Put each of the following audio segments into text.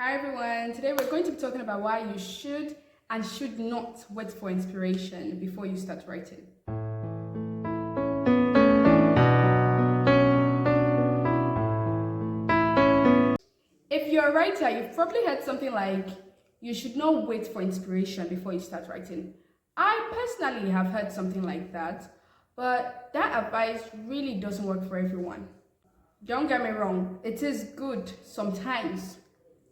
Hi everyone, today we're going to be talking about why you should and should not wait for inspiration before you start writing. If you're a writer, you've probably heard something like, you should not wait for inspiration before you start writing. I personally have heard something like that, but that advice really doesn't work for everyone. Don't get me wrong, it is good sometimes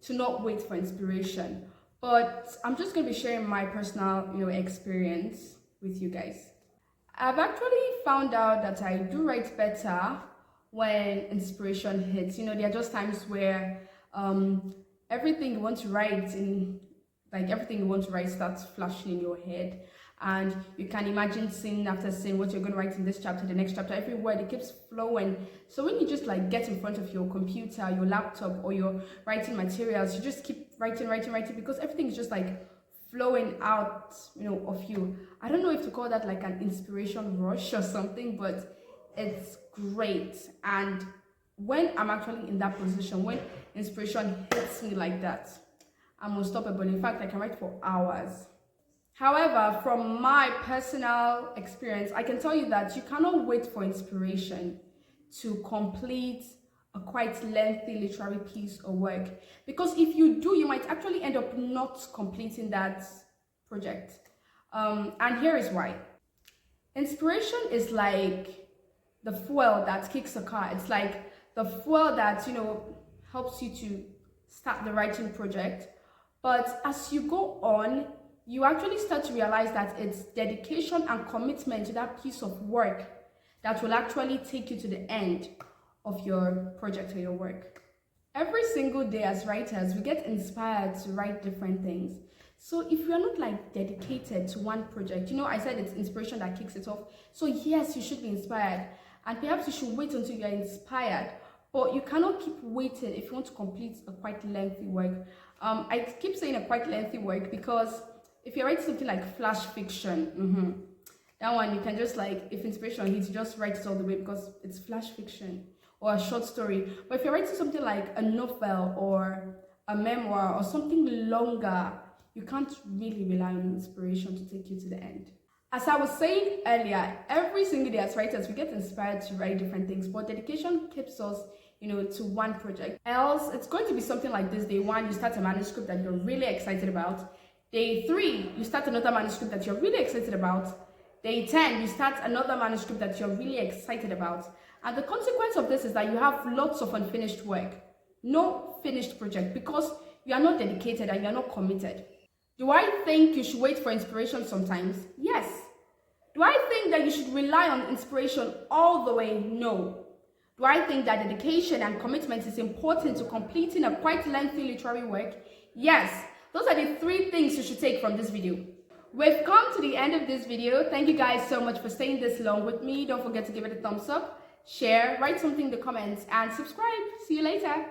to not wait for inspiration, but I'm just going to be sharing my personal experience with you guys. I've actually found out that I do write better when inspiration hits. There are just times where everything you want to write starts flashing in your head, and you can imagine scene after scene what you're going to write in this chapter, the next chapter, every word, it keeps flowing. So when you just get in front of your computer, your laptop, or your writing materials, you just keep writing because everything is just flowing out of you. I don't know if to call that an inspiration rush or something, but it's great. And when I'm actually in that position, when inspiration hits me like that, I'm unstoppable. In fact, I can write for hours. However, from my personal experience, I can tell you that you cannot wait for inspiration to complete a quite lengthy literary piece or work. Because if you do, you might actually end up not completing that project. And here is why. Inspiration is like the fuel that kicks a car. It's like the fuel that, helps you to start the writing project. But as you go on, you actually start to realize that it's dedication and commitment to that piece of work that will actually take you to the end of your project or your work. Every single day as writers, we get inspired to write different things. So if you're not dedicated to one project, I said it's inspiration that kicks it off. So yes, you should be inspired, and perhaps you should wait until you're inspired, but you cannot keep waiting if you want to complete a quite lengthy work. I keep saying a quite lengthy work because if you're writing something like flash fiction, that one you can just if inspiration hits, you just write it all the way because it's flash fiction, or a short story. But if you're writing something like a novel or a memoir or something longer, you can't really rely on inspiration to take you to the end. As I was saying earlier, every single day as writers, we get inspired to write different things, but dedication keeps us to one project. Else, it's going to be something like this. Day 1, you start a manuscript that you're really excited about. Day 3, you start another manuscript that you're really excited about. Day 10, you start another manuscript that you're really excited about. And the consequence of this is that you have lots of unfinished work. No finished project because you are not dedicated and you're not committed. Do I think you should wait for inspiration sometimes? Yes. Do I think that you should rely on inspiration all the way? No. Do I think that dedication and commitment is important to completing a quite lengthy literary work? Yes. Those are the 3 things you should take from this video. We've come to the end of this video. Thank you guys so much for staying this long with me. Don't forget to give it a thumbs up, share, write something in the comments, and subscribe. See you later.